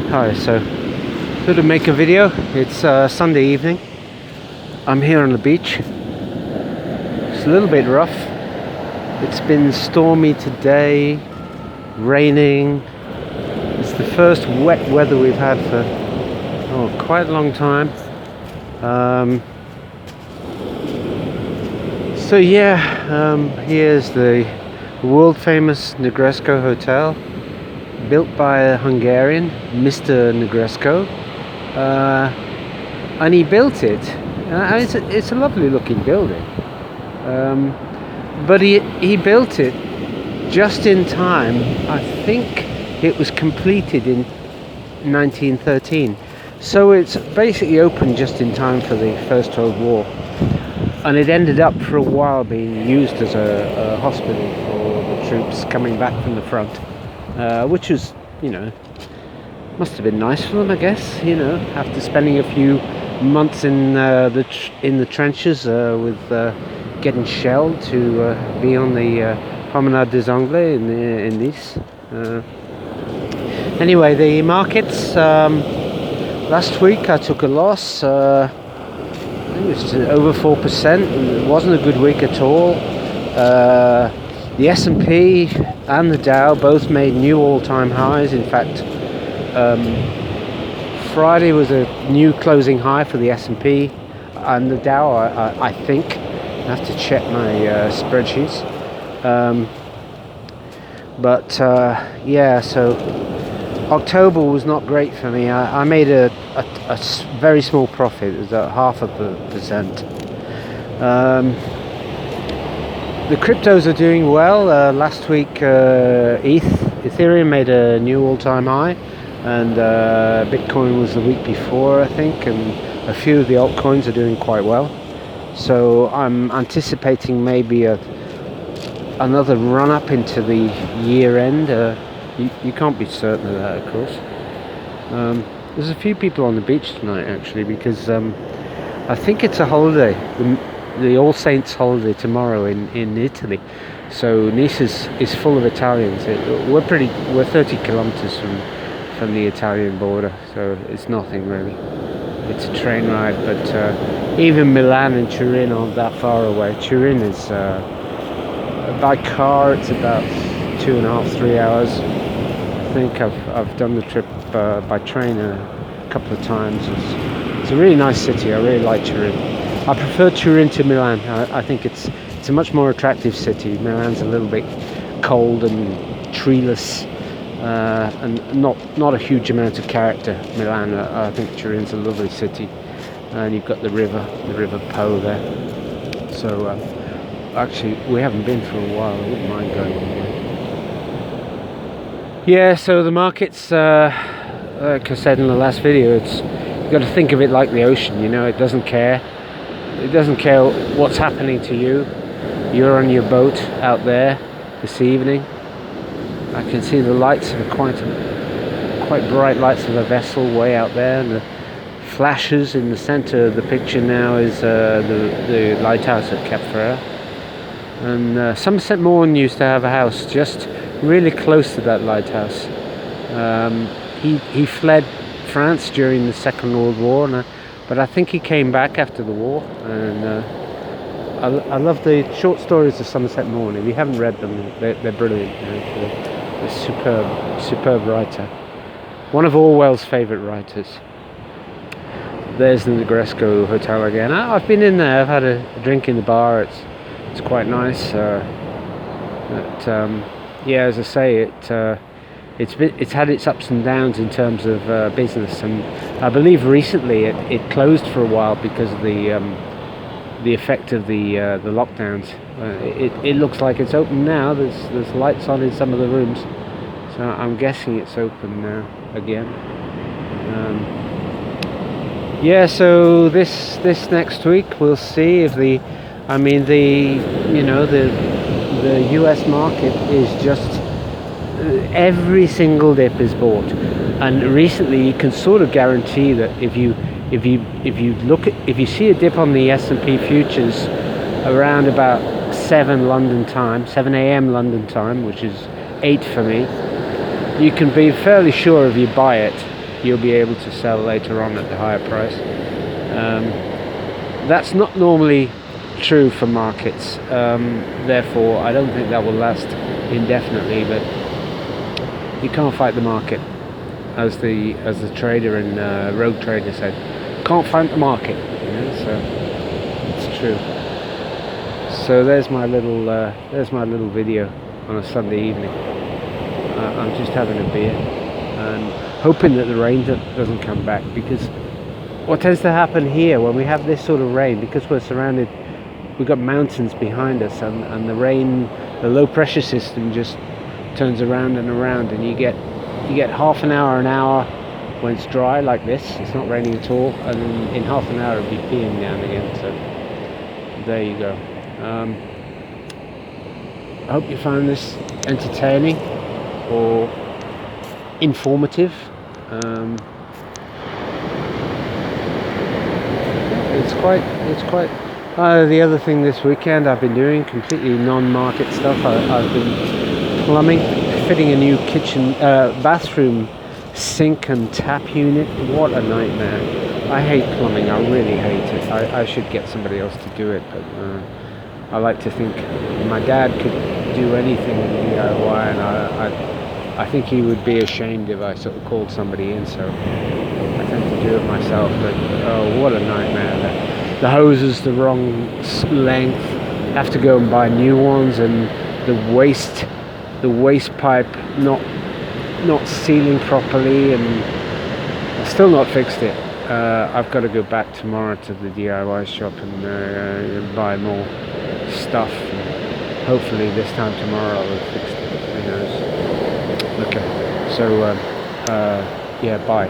Hi, so thought to make a video. It's Sunday evening. I'm here on the beach. It's a little bit rough. It's been stormy today, raining. It's the first wet weather we've had for quite a long time. Here's the world famous Negresco Hotel, built by a Hungarian, Mr. Negresco, and he built it. It's a lovely looking building, but he built it just in time. I think it was completed in 1913, so it's basically opened just in time for the First World War, and it ended up for a while being used as a hospital for the troops coming back from the front. Which was, must have been nice for them, I guess. After spending a few months in the trenches with getting shelled, to be on the Promenade des Anglais in Nice. Anyway, the markets. Last week I took a loss. I think it was over 4%. It wasn't a good week at all. The S&P and the Dow both made new all-time highs. In fact, Friday was a new closing high for the S&P and the Dow. I think I have to check my spreadsheets. So October was not great for me. I made a very small profit. It was at 0.5%. The cryptos are doing well. Last week, Ethereum made a new all-time high, and Bitcoin was the week before, I think, and a few of the altcoins are doing quite well. So I'm anticipating maybe another run-up into the year-end. You can't be certain of that, of course. There's a few people on the beach tonight, actually, because I think it's a holiday. The All Saints holiday tomorrow in Italy, so Nice is full of Italians. We're 30 kilometers from the Italian border, so it's nothing really. It's a train ride, but even Milan and Turin aren't that far away. Turin is by car it's about 2.5-3 hours. I think I've done the trip by train a couple of times. It's a really nice city. I really like Turin. I prefer Turin to Milan. I think it's a much more attractive city. Milan's a little bit cold and treeless, and not a huge amount of character. Milan, I think Turin's a lovely city, and you've got the River Po there. So actually, we haven't been for a while. I wouldn't mind going again. Yeah. So the markets, like I said in the last video, you've got to think of it like the ocean. It doesn't care. It doesn't care what's happening to you. You're on your boat out there this evening. I can see the lights of quite bright lights of a vessel way out there, and the flashes in the center of the picture now is the lighthouse at Cap Ferrat. And Somerset Maugham used to have a house just really close to that lighthouse. He fled France during the Second World War, but I think he came back after the war, and I love the short stories of Somerset Maugham. If you haven't read them, they're brilliant. A superb writer. One of Orwell's favourite writers. There's the Negresco Hotel again. I've been in there. I've had a drink in the bar. It's quite nice. As I say, it's had its ups and downs in terms of business, and I believe recently it closed for a while because of the effect of the lockdowns. It looks like it's open now. There's lights on in some of the rooms, so I'm guessing it's open now again. So this next week we'll see if the US market is just every single dip is bought, and recently you can sort of guarantee that if you see a dip on the S&P futures around about 7 a.m. London time, which is 8 for me, you can be fairly sure if you buy it you'll be able to sell later on at the higher price. That's not normally true for markets, therefore I don't think that will last indefinitely, but you can't fight the market, as the trader and Rogue Trader said. Can't fight the market, so it's true. So there's my little video on a Sunday evening. I'm just having a beer and hoping that the rain doesn't come back, because what tends to happen here when we have this sort of rain, because we're surrounded, we've got mountains behind us, and the rain, the low pressure system just turns around and around, and you get half an hour when it's dry like this, it's not raining at all, and in half an hour it'll be peeing down again. So there you go. I hope you found this entertaining or informative. It's quite the other thing this weekend I've been doing completely non-market stuff. I've been plumbing, fitting a new kitchen bathroom sink and tap unit. What a nightmare. I hate plumbing, I really hate it. I should get somebody else to do it, but I like to think my dad could do anything in DIY, and I think he would be ashamed if I sort of called somebody in, so I tend to do it myself. But oh, what a nightmare. The hose is the wrong length, have to go and buy new ones, and the waste pipe not sealing properly, and I've still not fixed it. I've got to go back tomorrow to the DIY shop and buy more stuff, and hopefully this time tomorrow I'll have fixed it, who knows. Okay, so yeah, bye.